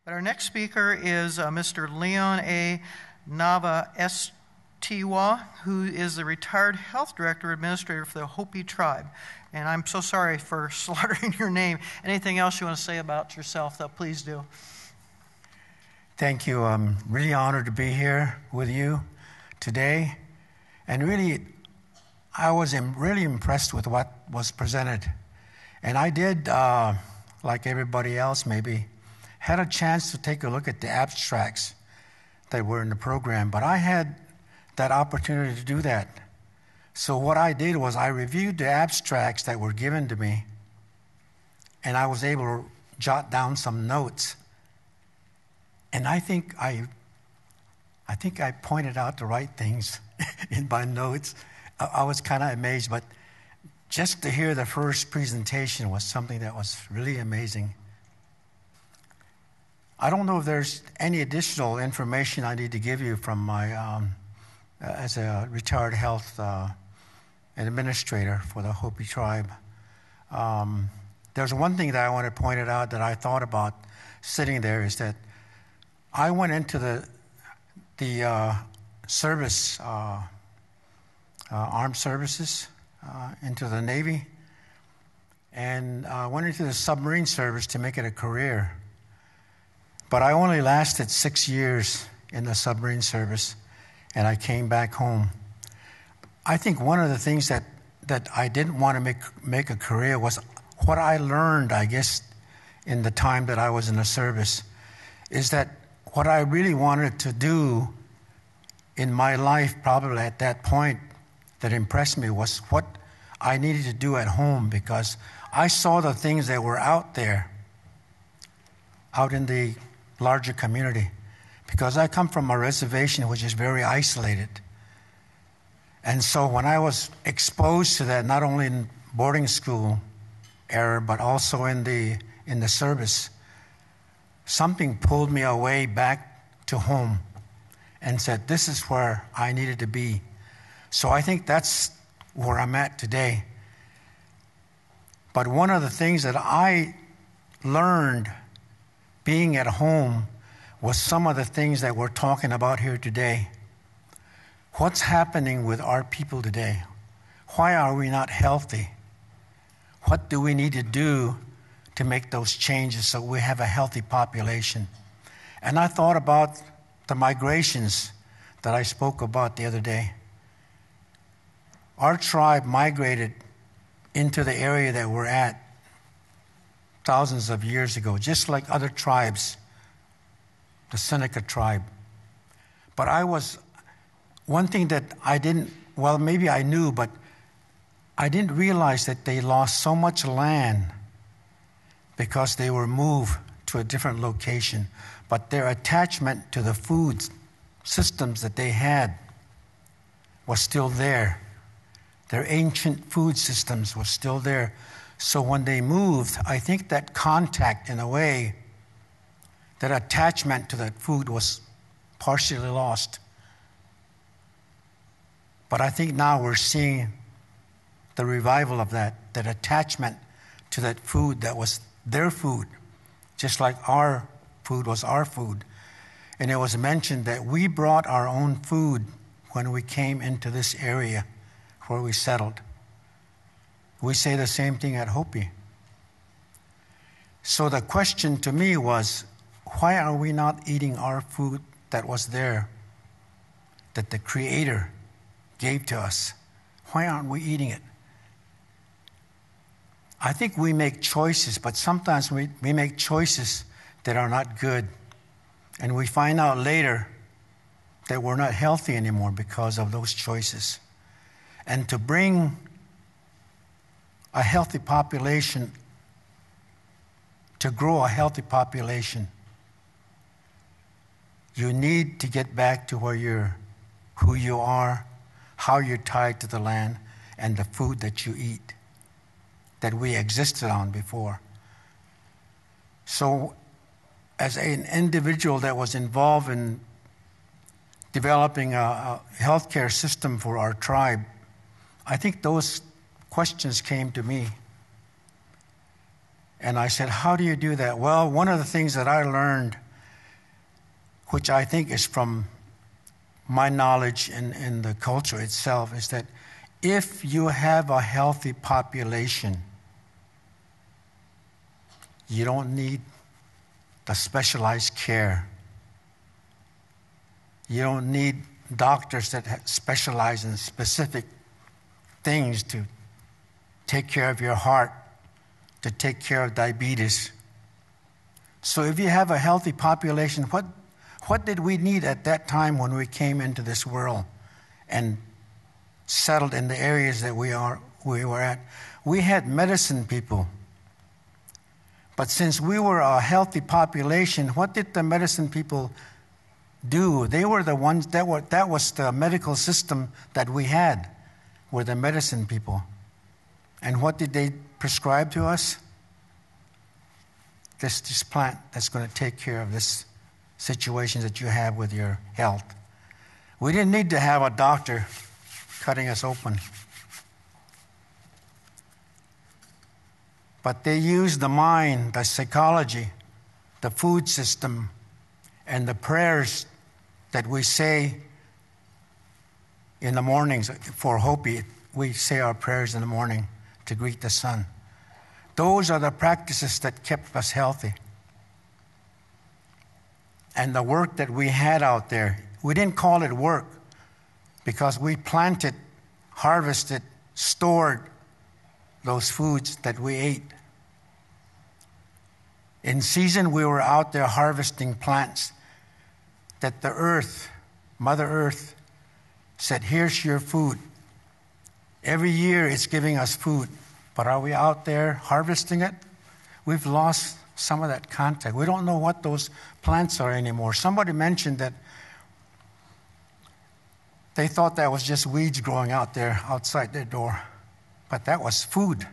But our next speaker is Mr. Leon A. Nava Estiwa, who is the retired health director administrator for the Hopi tribe. And I'm so sorry for slaughtering your name. Anything else you want to say about yourself, though, please do. Thank you. I'm really honored to be here with you today. And really, I was really impressed with what was presented. And I did, like everybody else maybe, had a chance to take a look at the abstracts that were in the program. But I had that opportunity to do that. So what I did was I reviewed the abstracts that were given to me, and I was able to jot down some notes. And I think I pointed out the right things in my notes. I was kind of amazed, but just to hear the first presentation was something that was really amazing. I don't know if there's any additional information I need to give you from my, as a retired health administrator for the Hopi tribe. There's one thing that I want to point out that I thought about sitting there is that I went into the service, armed services, into the Navy, and went into the submarine service to make it a career. But I only lasted 6 years in the submarine service, and I came back home. I think one of the things that I didn't want to make a career was what I learned, I guess, in the time that I was in the service, is that what I really wanted to do in my life, probably at that point, that impressed me was what I needed to do at home, because I saw the things that were out there, out in the larger community, because I come from a reservation which is very isolated. And so when I was exposed to that, not only in boarding school era, but also in the service, something pulled me away back to home and said, this is where I needed to be. So I think that's where I'm at today. But one of the things that I learned being at home was some of the things that we're talking about here today. What's happening with our people today? Why are we not healthy? What do we need to do to make those changes so we have a healthy population? And I thought about the migrations that I spoke about the other day. Our tribe migrated into the area that we're at thousands of years ago, just like other tribes, the Seneca tribe. But one thing that maybe I knew, but I didn't realize that they lost so much land because they were moved to a different location. But their attachment to the food systems that they had was still there. Their ancient food systems were still there. So when they moved, I think that contact, in a way, that attachment to that food was partially lost. But I think now we're seeing the revival of that attachment to that food that was their food, just like our food was our food. And it was mentioned that we brought our own food when we came into this area where we settled. We say the same thing at Hopi. So the question to me was, why are we not eating our food that was there, that the Creator gave to us? Why aren't we eating it? I think we make choices, but sometimes we make choices that are not good. And we find out later that we're not healthy anymore because of those choices. And to bring a healthy population, to grow a healthy population, you need to get back to who you are, how you're tied to the land, and the food that you eat, that we existed on before. So as an individual that was involved in developing a healthcare system for our tribe, I think those questions came to me. And I said, how do you do that? Well, one of the things that I learned which I think is from my knowledge in the culture itself, is that if you have a healthy population, you don't need the specialized care. You don't need doctors that specialize in specific things to take care of your heart, to take care of diabetes. So if you have a healthy population, what did we need at that time when we came into this world and settled in the areas that we were at? We had medicine people. But since we were a healthy population, what did the medicine people do? They were the ones that was the medical system that we had, were the medicine people. And what did they prescribe to us? This plant that's going to take care of this situation that you have with your health. We didn't need to have a doctor cutting us open. But they used the mind, the psychology, the food system, and the prayers that we say in the mornings for Hopi. We say our prayers in the morning to greet the sun. Those are the practices that kept us healthy. And the work that we had out there, we didn't call it work because we planted, harvested, stored those foods that we ate. In season, we were out there harvesting plants that the earth, Mother Earth, said, here's your food. Every year it's giving us food, but are we out there harvesting it? We've lost some of that contact. We don't know what those plants are anymore. Somebody mentioned that they thought that was just weeds growing out there outside their door. But that was food.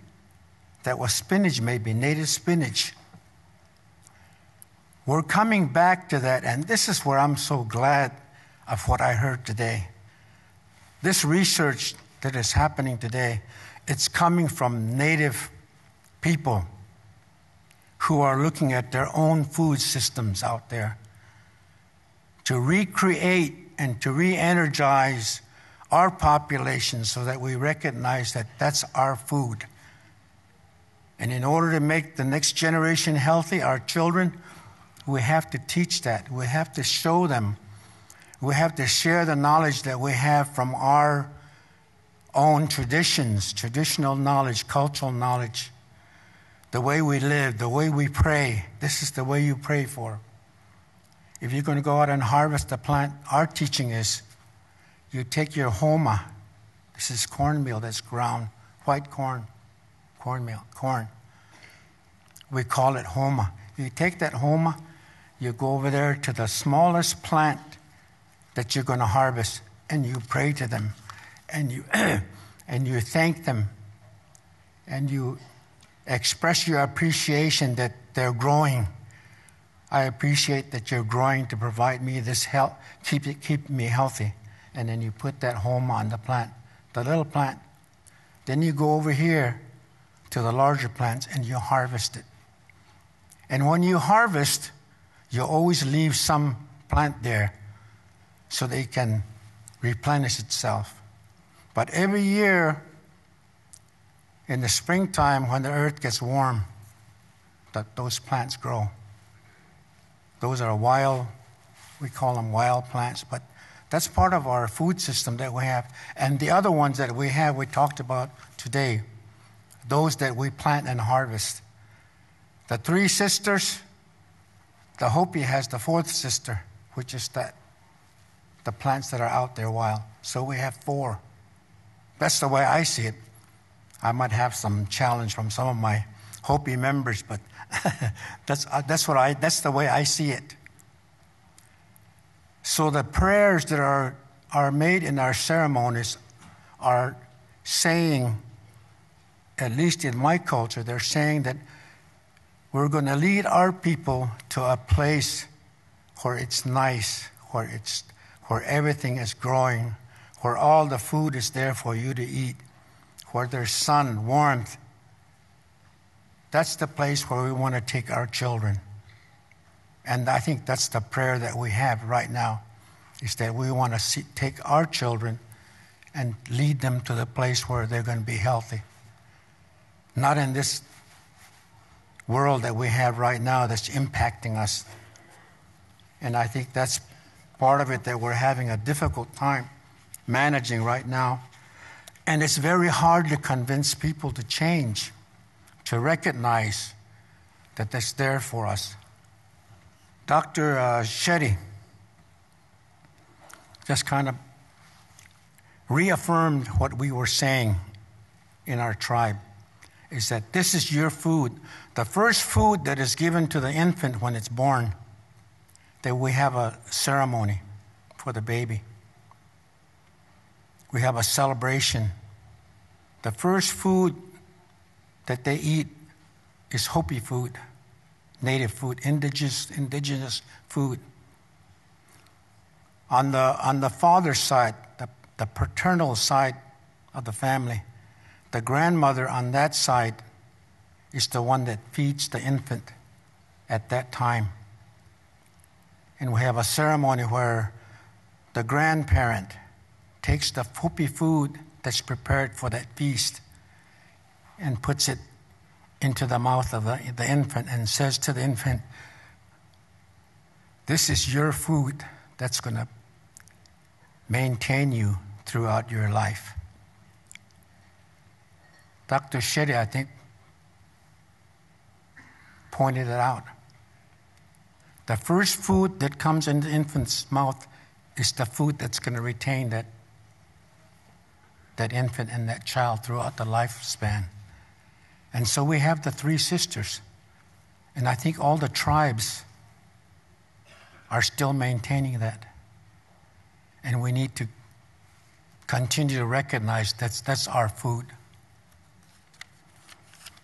That was spinach, maybe, native spinach. We're coming back to that, and this is where I'm so glad of what I heard today. This research that is happening today, it's coming from native people who are looking at their own food systems out there to recreate and to re-energize our population so that we recognize that that's our food. And in order to make the next generation healthy, our children, we have to teach that. We have to show them. We have to share the knowledge that we have from our own traditions, traditional knowledge, cultural knowledge, the way we live, the way we pray. This is the way you pray for. If you're going to go out and harvest a plant, our teaching is you take your homa. This is cornmeal that's ground, white cornmeal. We call it homa. You take that homa, you go over there to the smallest plant that you're going to harvest, and you pray to them, and you and you thank them, and you express your appreciation that they're growing. I appreciate that you're growing to provide me this health, keep me healthy. And then you put that home on the plant, the little plant. Then you go over here to the larger plants and you harvest it. And when you harvest, you always leave some plant there so they can replenish itself. But every year in the springtime when the earth gets warm, those plants grow. Those are wild, we call them wild plants, but that's part of our food system that we have. And the other ones that we have, we talked about today, those that we plant and harvest. The three sisters, the Hopi has the fourth sister, which is the plants that are out there wild. So we have four. That's the way I see it. I might have some challenge from some of my Hopi members, but that's the way I see it. So the prayers that are made in our ceremonies are saying, at least in my culture, they're saying that we're going to lead our people to a place where it's nice, where everything is growing, where all the food is there for you to eat, where there's sun, warmth. That's the place where we want to take our children. And I think that's the prayer that we have right now, is that we want to take our children and lead them to the place where they're going to be healthy. Not in this world that we have right now that's impacting us. And I think that's part of it that we're having a difficult time managing right now. And it's very hard to convince people to change, to recognize that that's there for us. Dr. Shetty just kind of reaffirmed what we were saying in our tribe, is that this is your food. The first food that is given to the infant when it's born, that we have a ceremony for the baby. We have a celebration. The first food that they eat is Hopi food, native food, indigenous food. On the father's side, the paternal side of the family, the grandmother on that side is the one that feeds the infant at that time. And we have a ceremony where the grandparent takes the Hopi food that's prepared for that feast and puts it into the mouth of the infant and says to the infant, this is your food that's going to maintain you throughout your life. Dr. Shetty, I think, pointed it out. The first food that comes in the infant's mouth is the food that's going to retain that infant and that child throughout the lifespan. And so we have the three sisters. And I think all the tribes are still maintaining that. And we need to continue to recognize that's our food.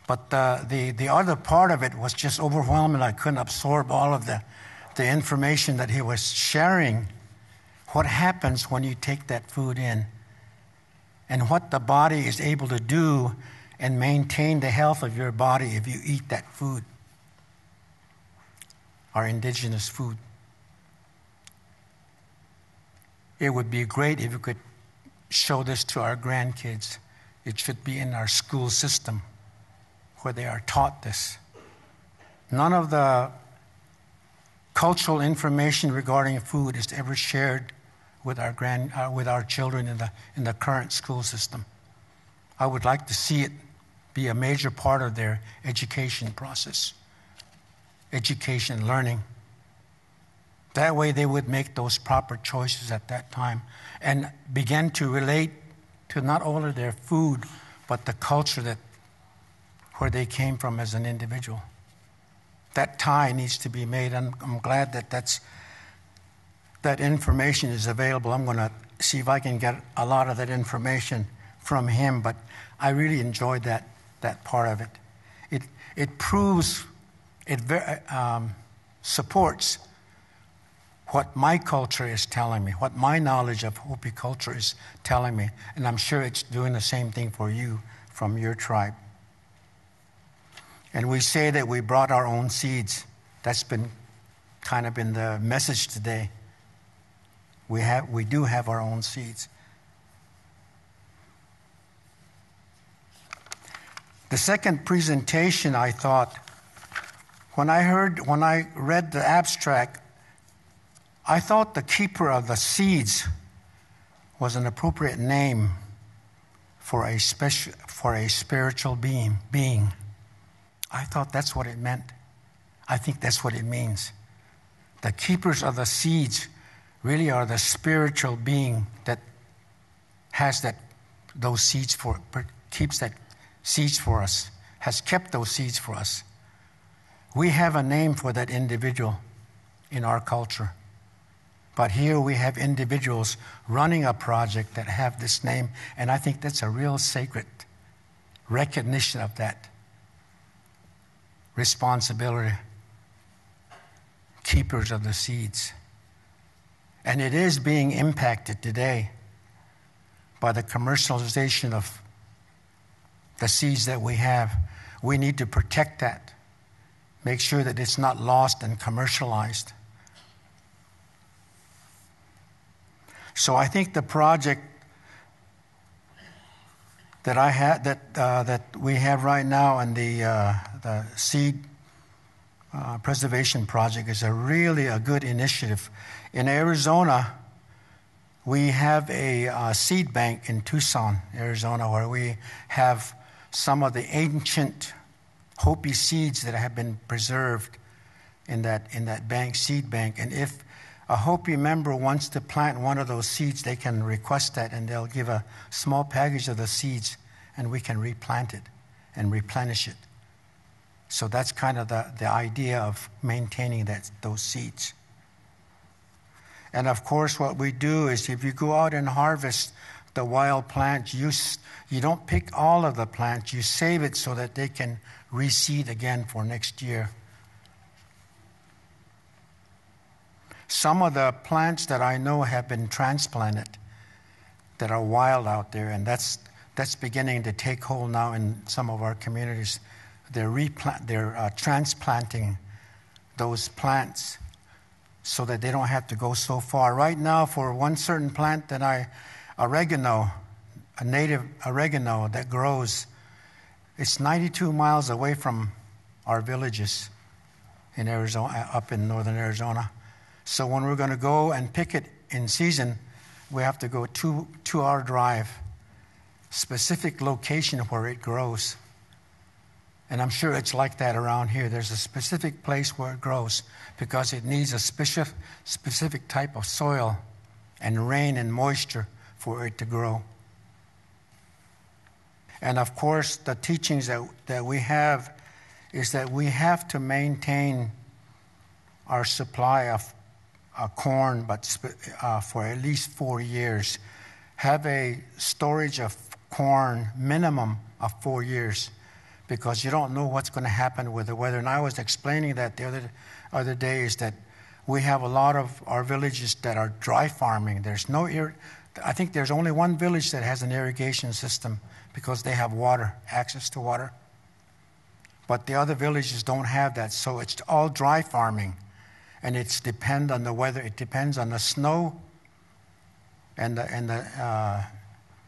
But the other part of it was just overwhelming. I couldn't absorb all of the information that he was sharing. What happens when you take that food in, and what the body is able to do and maintain the health of your body if you eat that food, our indigenous food. It would be great if we could show this to our grandkids. It should be in our school system where they are taught this. None of the cultural information regarding food is ever shared with our children in the current school system. I would like to see it be a major part of their education process, education, learning. That way they would make those proper choices at that time and begin to relate to not only their food, but the culture where they came from as an individual. That tie needs to be made. I'm glad that information is available. I'm going to see if I can get a lot of that information from him, but I really enjoyed that part of it. It proves, it supports what my culture is telling me, what my knowledge of Hopi culture is telling me, and I'm sure it's doing the same thing for you from your tribe. And we say that we brought our own seeds. That's been kind of been the message today. We do have our own seeds. The second presentation, I thought, when I read the abstract, I thought the keeper of the seeds was an appropriate name for a spiritual being. I thought that's what it meant. I think that's what it means. The keepers of the seeds really are the spiritual being that has those seeds keeps that seeds for us, has kept those seeds for us. We have a name for that individual in our culture. But here we have individuals running a project that have this name, and I think that's a real sacred recognition of that responsibility. Keepers of the seeds. And it is being impacted today by the commercialization of the seeds that we have. We need to protect that. make sure that it's not lost and commercialized. So I think the project that I had, that we have right now, and the seed preservation project is really a good initiative. In Arizona, we have a seed bank in Tucson, Arizona, where we have some of the ancient Hopi seeds that have been preserved in that bank, seed bank. And if a Hopi member wants to plant one of those seeds, they can request that, and they'll give a small package of the seeds, and we can replant it and replenish it. So that's kind of the idea of maintaining those seeds. And of course, what we do is if you go out and harvest the wild plants, you don't pick all of the plants. You save it so that they can reseed again for next year. Some of the plants that I know have been transplanted that are wild out there, and that's beginning to take hold now in some of our communities. They're transplanting those plants so that they don't have to go so far. Right now, for one certain plant that oregano, a native oregano that grows, it's 92 miles away from our villages in Arizona, up in northern Arizona. So when we're going to go and pick it in season, we have to go 2-hour drive, specific location where it grows. And I'm sure it's like that around here. There's a specific place where it grows because it needs a specific type of soil and rain and moisture for it to grow. And of course, the teachings that we have is that we have to maintain our supply of corn, but for at least 4 years. Have a storage of corn minimum of 4 years, because you don't know what's going to happen with the weather. And I was explaining that the other day, is that we have a lot of our villages that are dry farming. I think there's only one village that has an irrigation system because they have water, access to water. But the other villages don't have that, so it's all dry farming. And it's depend on the weather. It depends on the snow and the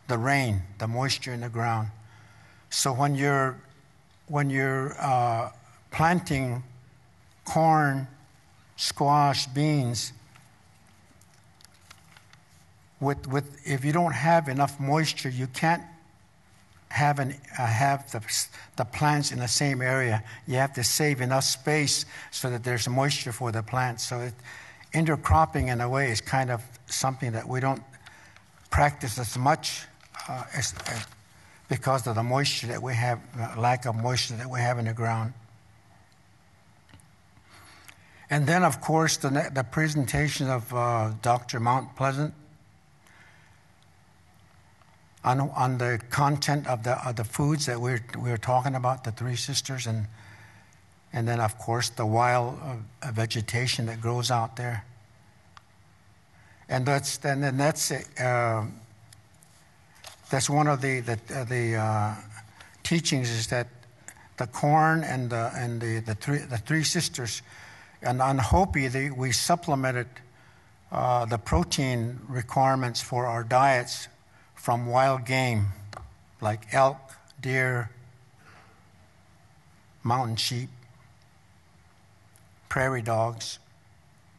rain, the moisture in the ground. So when you're planting corn, squash, beans, if you don't have enough moisture, you can't have the plants in the same area. You have to save enough space so that there's moisture for the plants. So intercropping, in a way, is kind of something that we don't practice as much because of the moisture that we have, lack of moisture that we have in the ground. And then, of course, the presentation of Dr. Mount Pleasant on the content of the foods that we're talking about, the Three Sisters, and then, of course, the wild vegetation that grows out there. And that's one of the teachings, is that the corn and the Three Sisters, and on Hopi, we supplemented the protein requirements for our diets from wild game, like elk, deer, mountain sheep, prairie dogs.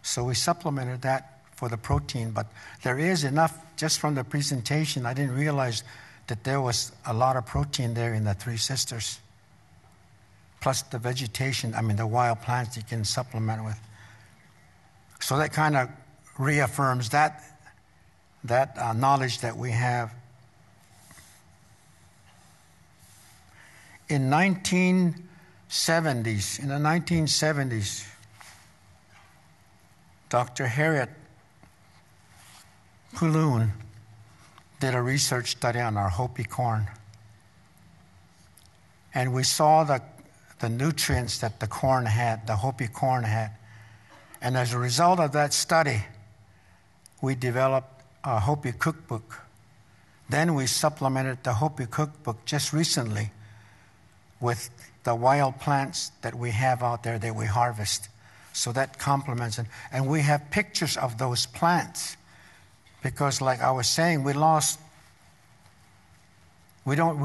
So we supplemented that for the protein, but there is enough, just from the presentation, I didn't realize that there was a lot of protein there in the Three Sisters, plus the vegetation, the wild plants you can supplement with. So that kind of reaffirms that knowledge that we have. In the 1970s, Dr. Harriet Pulun did a research study on our Hopi corn. And we saw the nutrients that the corn had, the Hopi corn had. And as a result of that study, we developed a Hopi cookbook. Then we supplemented the Hopi cookbook just recently with the wild plants that we have out there that we harvest. So that complements it. And we have pictures of those plants because, like I was saying, we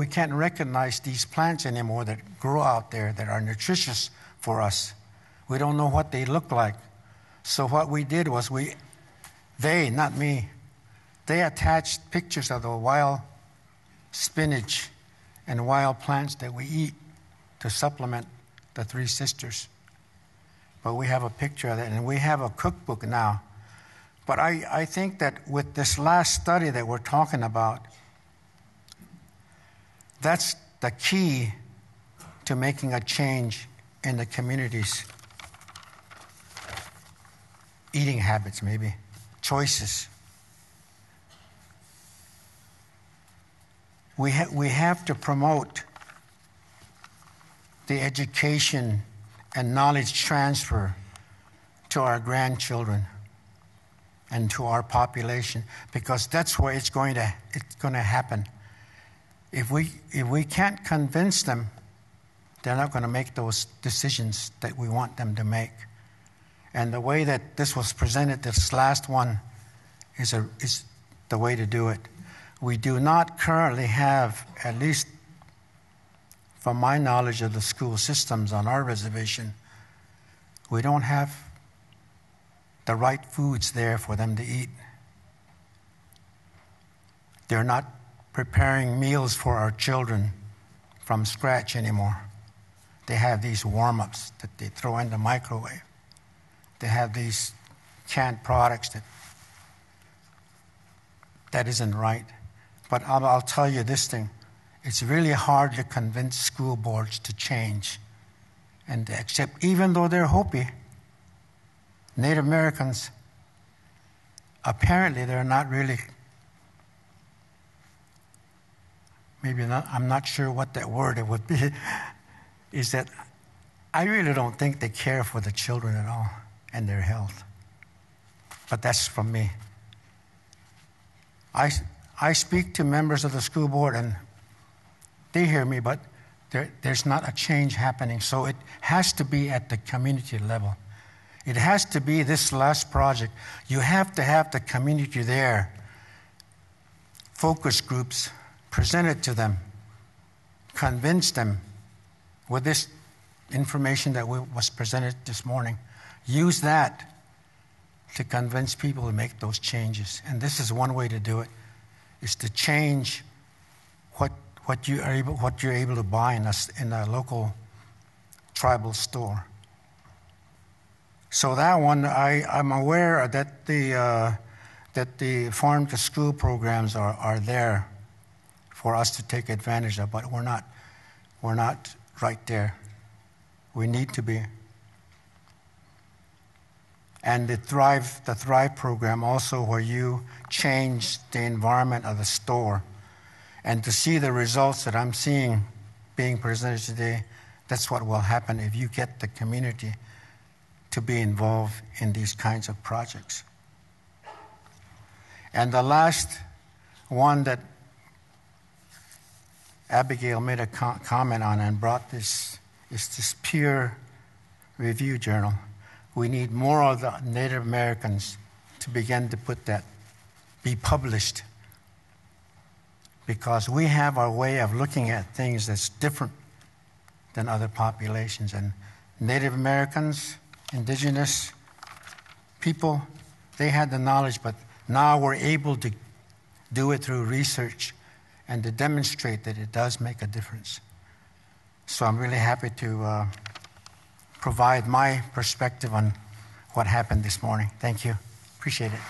can't recognize these plants anymore that grow out there that are nutritious for us. We don't know what they look like. So what we did was they, not me, they attached pictures of the wild spinach and wild plants that we eat to supplement the Three Sisters. But we have a picture of that, and we have a cookbook now. But I think that with this last study that we're talking about, that's the key to making a change in the community's eating habits, maybe, choices. We have to promote the education and knowledge transfer to our grandchildren and to our population, because that's where it's going to happen. If we can't convince them, they're not going to make those decisions that we want them to make. And the way that this was presented, this last one, is the way to do it. We do not currently have, at least from my knowledge of the school systems on our reservation, we don't have the right foods there for them to eat. They're not preparing meals for our children from scratch anymore. They have these warm-ups that they throw in the microwave. They have these canned products that isn't right. But I'll tell you this thing. It's really hard to convince school boards to change and to accept, even though they're Hopi, Native Americans, apparently they're not really, maybe not, I'm not sure what that word it would be, is that I really don't think they care for the children at all and their health. But that's from me. I speak to members of the school board and they hear me, but there's not a change happening. So it has to be at the community level. It has to be this last project. You have to have the community there. Focus groups, present it to them, convince them with this information that was presented this morning. Use that to convince people to make those changes. And this is one way to do it, is to change what you're able to buy in a local tribal store. So that one, I'm aware that the farm to school programs are there for us to take advantage of, but we're not right there. We need to be. And the Thrive program also, where you change the environment of the store. And to see the results that I'm seeing being presented today, that's what will happen if you get the community to be involved in these kinds of projects. And the last one that Abigail made a comment on and brought this is this peer review journal. We need more of the Native Americans to begin to be published, because we have our way of looking at things that's different than other populations. And Native Americans, indigenous people, they had the knowledge, but now we're able to do it through research and to demonstrate that it does make a difference. So I'm really happy to provide my perspective on what happened this morning. Thank you. Appreciate it.